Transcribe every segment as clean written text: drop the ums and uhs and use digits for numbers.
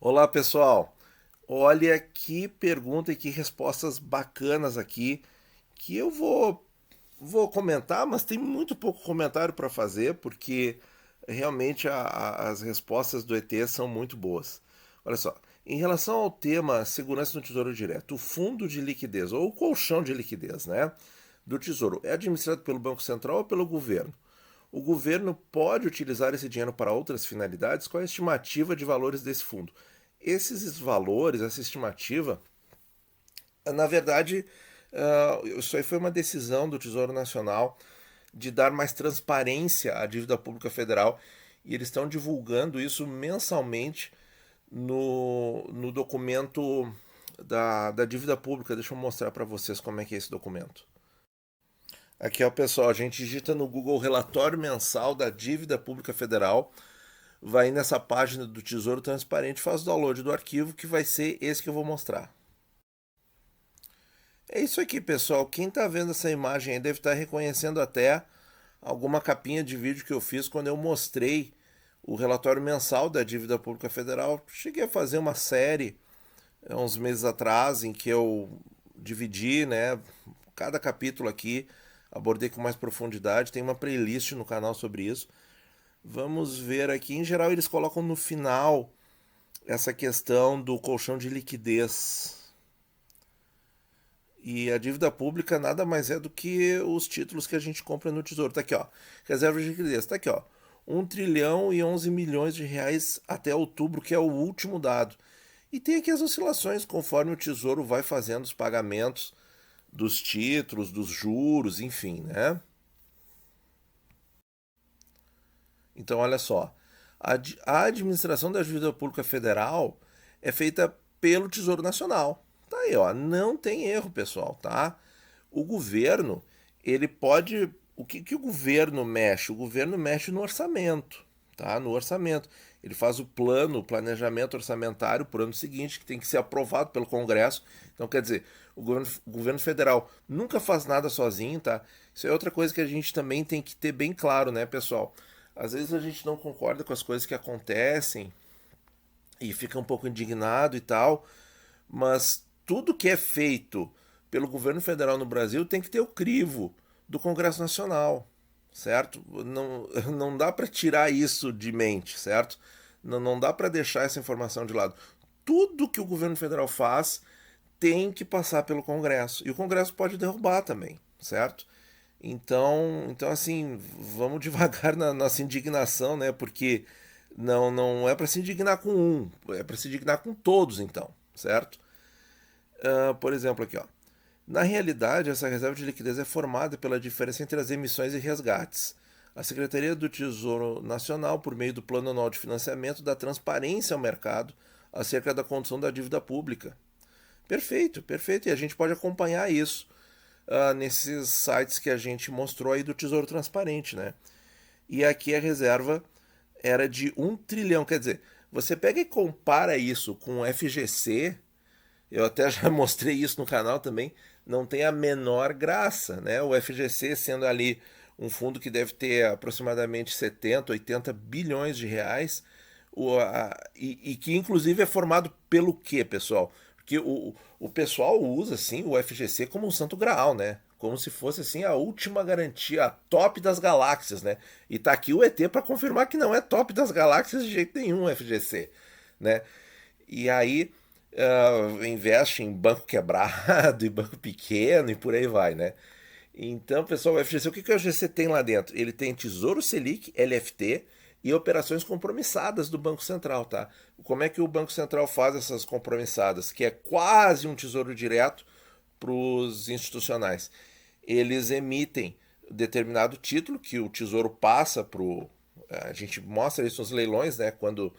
Olá, pessoal. Olha que pergunta e que respostas bacanas aqui que eu vou comentar, mas tem muito pouco comentário para fazer porque realmente as respostas do ET são muito boas. Olha só, em relação ao tema segurança no Tesouro Direto, o fundo de liquidez ou o colchão de liquidez, né, do Tesouro é administrado pelo Banco Central ou pelo governo? O governo pode utilizar esse dinheiro para outras finalidades? Qual é a estimativa de valores desse fundo? Esses valores, essa estimativa, na verdade, isso aí foi uma decisão do Tesouro Nacional de dar mais transparência à dívida pública federal e eles estão divulgando isso mensalmente no documento da dívida pública. Deixa eu mostrar para vocês como é que é esse documento. Aqui, ó, pessoal, a gente digita no Google relatório mensal da dívida pública federal, vai nessa página do Tesouro Transparente, faz o download do arquivo, que vai ser esse que eu vou mostrar. É isso aqui, pessoal. Quem está vendo essa imagem aí deve estar reconhecendo até alguma capinha de vídeo que eu fiz quando eu mostrei o relatório mensal da dívida pública federal. Cheguei a fazer uma série uns meses atrás em que eu dividi, né, cada capítulo aqui, abordei com mais profundidade. Tem uma playlist no canal sobre isso. Vamos ver aqui. Em geral, eles colocam no final essa questão do colchão de liquidez. E a dívida pública nada mais é do que os títulos que a gente compra no Tesouro. Tá aqui, ó. Reserva de liquidez. Tá aqui, ó. 1 trilhão e 11 milhões de reais até outubro, que é o último dado. E tem aqui as oscilações conforme o Tesouro vai fazendo os pagamentos dos títulos, dos juros, enfim, né? Então, olha só. A administração da dívida pública federal é feita pelo Tesouro Nacional. Tá aí, ó. Não tem erro, pessoal, tá? O governo, ele pode. O que o governo mexe? O governo mexe no orçamento, tá? No orçamento. Ele faz o plano, o planejamento orçamentário para o ano seguinte, que tem que ser aprovado pelo Congresso. Então, quer dizer, o governo federal nunca faz nada sozinho, tá? Isso é outra coisa que a gente também tem que ter bem claro, né, pessoal? Às vezes a gente não concorda com as coisas que acontecem e fica um pouco indignado e tal, mas tudo que é feito pelo governo federal no Brasil tem que ter o crivo do Congresso Nacional, certo? Não, não dá para tirar isso de mente, certo? Não dá para deixar essa informação de lado. Tudo que o governo federal faz tem que passar pelo Congresso. E o Congresso pode derrubar também, certo? Então assim, vamos devagar na nossa indignação, né? Porque não é para se indignar com um, é para se indignar com todos, então, certo? Por exemplo, aqui, ó. Na realidade, essa reserva de liquidez é formada pela diferença entre as emissões e resgates. A Secretaria do Tesouro Nacional, por meio do Plano Anual de Financiamento, dá transparência ao mercado acerca da condução da dívida pública. Perfeito, perfeito. E a gente pode acompanhar isso nesses sites que a gente mostrou aí do Tesouro Transparente, né? E aqui a reserva era de 1 trilhão. Quer dizer, você pega e compara isso com o FGC, eu até já mostrei isso no canal também, não tem a menor graça, né? O FGC sendo ali um fundo que deve ter aproximadamente 70, 80 bilhões de reais, e que inclusive é formado pelo quê, pessoal? Porque o pessoal usa assim o FGC como um santo graal, né? Como se fosse assim a última garantia, a top das galáxias, né? E tá aqui o ET para confirmar que não é top das galáxias de jeito nenhum o FGC, né? E aí investe em banco quebrado e banco pequeno e por aí vai, né? Então, pessoal, o FGC, o que o FGC tem lá dentro? Ele tem Tesouro Selic, LFT e operações compromissadas do Banco Central, tá? Como é que o Banco Central faz essas compromissadas? Que é quase um tesouro direto para os institucionais. Eles emitem determinado título que o Tesouro passa para o. A gente mostra isso nos leilões, né? Quando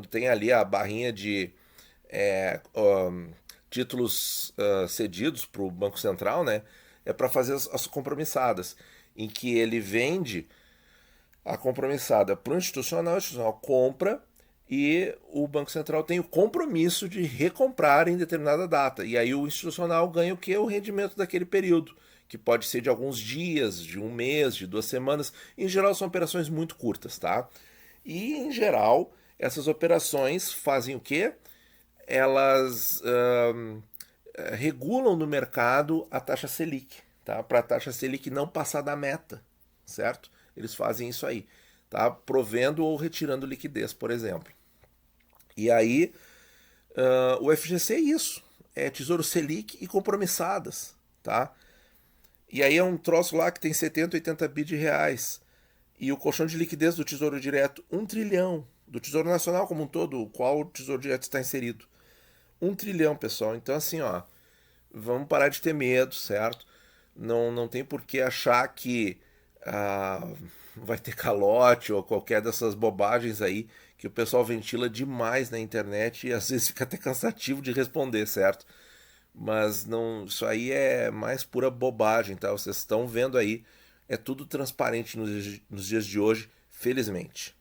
tem ali a barrinha de títulos cedidos para o Banco Central, né? É para fazer as compromissadas, em que ele vende a compromissada para o institucional compra e o Banco Central tem o compromisso de recomprar em determinada data. E aí o institucional ganha o que? O rendimento daquele período, que pode ser de alguns dias, de um mês, de 2 semanas. Em geral são operações muito curtas, tá? E em geral essas operações fazem o quê? elas regulam no mercado a taxa Selic, tá? Para a taxa Selic não passar da meta, certo? Eles fazem isso aí, tá? Provendo ou retirando liquidez, por exemplo. E aí, o FGC é isso, é Tesouro Selic e compromissadas, tá? E aí é um troço lá que tem 70, 80 bi de reais. E o colchão de liquidez do Tesouro Direto, 1 trilhão. Do Tesouro Nacional como um todo, o qual o Tesouro Direto está inserido. 1 trilhão, pessoal. Então, assim, ó, vamos parar de ter medo, certo? Não tem por que achar que vai ter calote ou qualquer dessas bobagens aí que o pessoal ventila demais na internet e às vezes fica até cansativo de responder, certo? Mas não, isso aí é mais pura bobagem, tá? Vocês estão vendo aí, é tudo transparente nos dias de hoje, felizmente.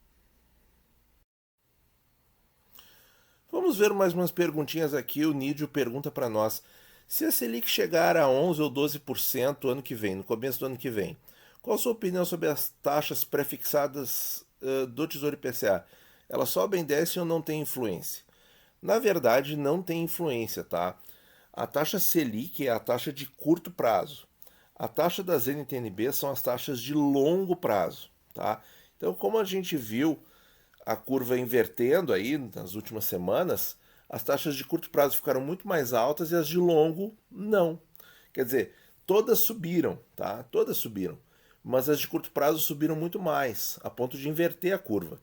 Vamos ver mais umas perguntinhas aqui. O Nídio pergunta para nós: se a Selic chegar a 11 ou 12% ano que vem, no começo do ano que vem, qual a sua opinião sobre as taxas prefixadas do Tesouro IPCA? Elas sobem, descem ou não tem influência? Na verdade, não tem influência, tá? A taxa Selic é a taxa de curto prazo. A taxa das NTNB são as taxas de longo prazo, tá? Então, como a gente viu a curva invertendo aí nas últimas semanas, as taxas de curto prazo ficaram muito mais altas e as de longo não. Quer dizer, todas subiram, tá? Todas subiram. Mas as de curto prazo subiram muito mais, a ponto de inverter a curva.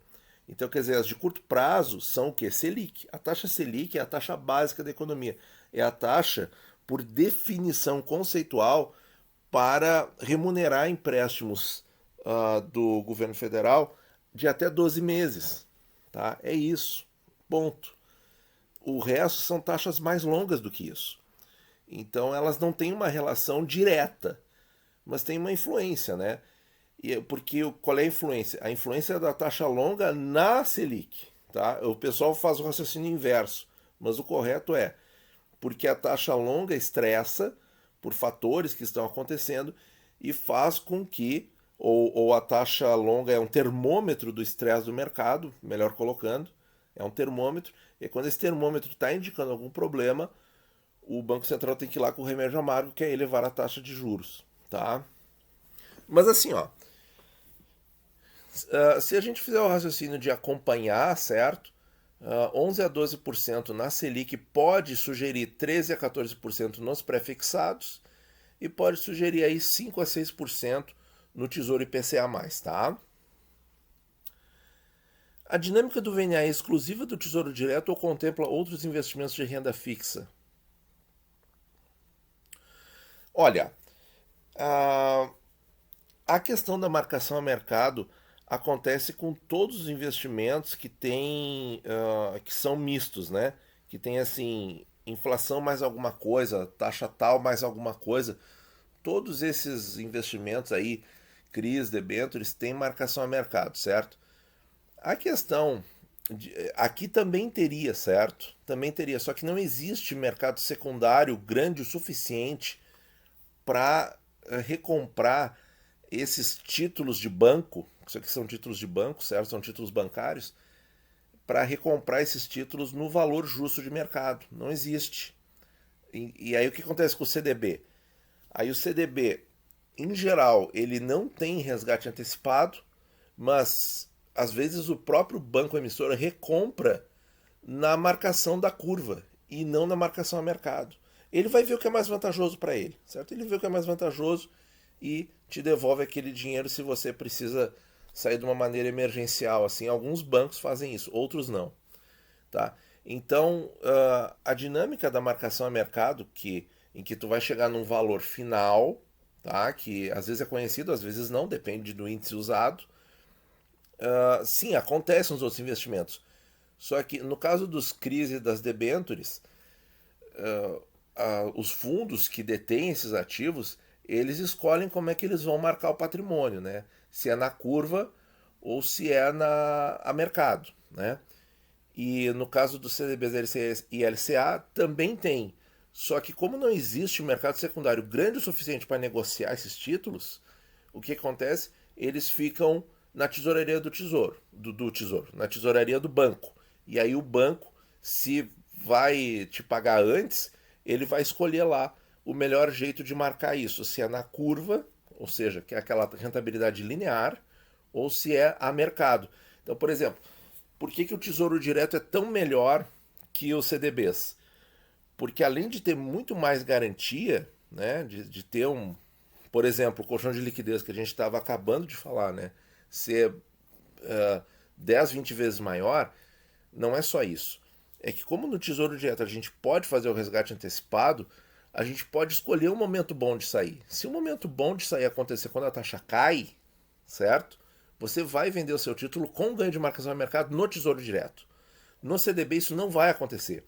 Então, quer dizer, as de curto prazo são o quê? Selic. A taxa Selic é a taxa básica da economia. É a taxa, por definição conceitual, para remunerar empréstimos do governo federal de até 12 meses. Tá? É isso. Ponto. O resto são taxas mais longas do que isso. Então elas não têm uma relação direta, mas tem uma influência, né? Porque qual é a influência? A influência é da taxa longa na Selic. Tá? O pessoal faz o raciocínio inverso, mas o correto é porque a taxa longa estressa por fatores que estão acontecendo e faz com que, ou a taxa longa é um termômetro do estresse do mercado, melhor colocando, é um termômetro, e quando esse termômetro está indicando algum problema, o Banco Central tem que ir lá com o remédio amargo, que é elevar a taxa de juros, tá? Mas assim, ó, se a gente fizer o raciocínio de acompanhar, certo? 11 a 12% na Selic pode sugerir 13 a 14% nos pré-fixados e pode sugerir aí 5 a 6% no Tesouro IPCA+, tá? A dinâmica do VNA é exclusiva do Tesouro Direto ou contempla outros investimentos de renda fixa? Olha, a questão da marcação a mercado acontece com todos os investimentos que tem, que são mistos, né? Que tem assim inflação mais alguma coisa, taxa tal mais alguma coisa. Todos esses investimentos aí, CRIs, debêntures, têm marcação a mercado, certo? A questão aqui também teria, certo? Também teria, só que não existe mercado secundário grande o suficiente para recomprar esses títulos de banco, isso aqui são títulos de banco, certo? São títulos bancários, para recomprar esses títulos no valor justo de mercado. Não existe. E aí o que acontece com o CDB? Aí o CDB, em geral, ele não tem resgate antecipado, mas às vezes o próprio banco emissor recompra na marcação da curva e não na marcação a mercado. Ele vai ver o que é mais vantajoso para ele, certo? Ele vê o que é mais vantajoso e te devolve aquele dinheiro se você precisa sair de uma maneira emergencial. Assim, alguns bancos fazem isso, outros não, tá? Então, a dinâmica da marcação a mercado, em que tu vai chegar num valor final, tá? Que às vezes é conhecido, às vezes não, depende do índice usado. Sim, acontece nos outros investimentos. Só que no caso dos CRIs e das debêntures, os fundos que detêm esses ativos, eles escolhem como é que eles vão marcar o patrimônio, né? Se é na curva ou se é a mercado, né? E no caso do CDBs, LCS e LCA também tem. Só que como não existe um mercado secundário grande o suficiente para negociar esses títulos, o que acontece? Eles ficam na tesouraria do tesouro, na tesouraria do banco. E aí o banco, se vai te pagar antes, ele vai escolher lá o melhor jeito de marcar isso, se é na curva, ou seja, que é aquela rentabilidade linear, ou se é a mercado. Então, por exemplo, por que o Tesouro Direto é tão melhor que os CDBs? Porque além de ter muito mais garantia, né, de ter por exemplo, o colchão de liquidez que a gente estava acabando de falar, né, ser 10, 20 vezes maior, não é só isso. É que como no Tesouro Direto a gente pode fazer o resgate antecipado, a gente pode escolher um momento bom de sair. Se o momento bom de sair acontecer quando a taxa cai, certo? Você vai vender o seu título com ganho de marcação de mercado no Tesouro Direto. No CDB isso não vai acontecer,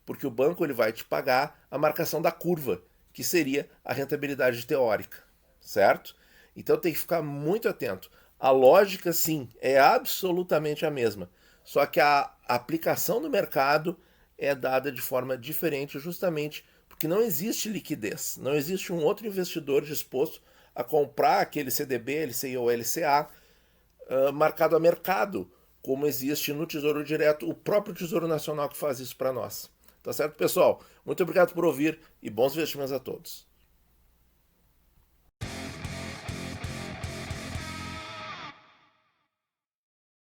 porque o banco ele vai te pagar a marcação da curva, que seria a rentabilidade teórica, certo? Então tem que ficar muito atento. A lógica, sim, é absolutamente a mesma, só que a aplicação no mercado é dada de forma diferente, justamente porque não existe liquidez, não existe um outro investidor disposto a comprar aquele CDB, LCI ou LCA marcado a mercado, como existe no Tesouro Direto, o próprio Tesouro Nacional que faz isso para nós. Tá certo, pessoal? Muito obrigado por ouvir e bons investimentos a todos.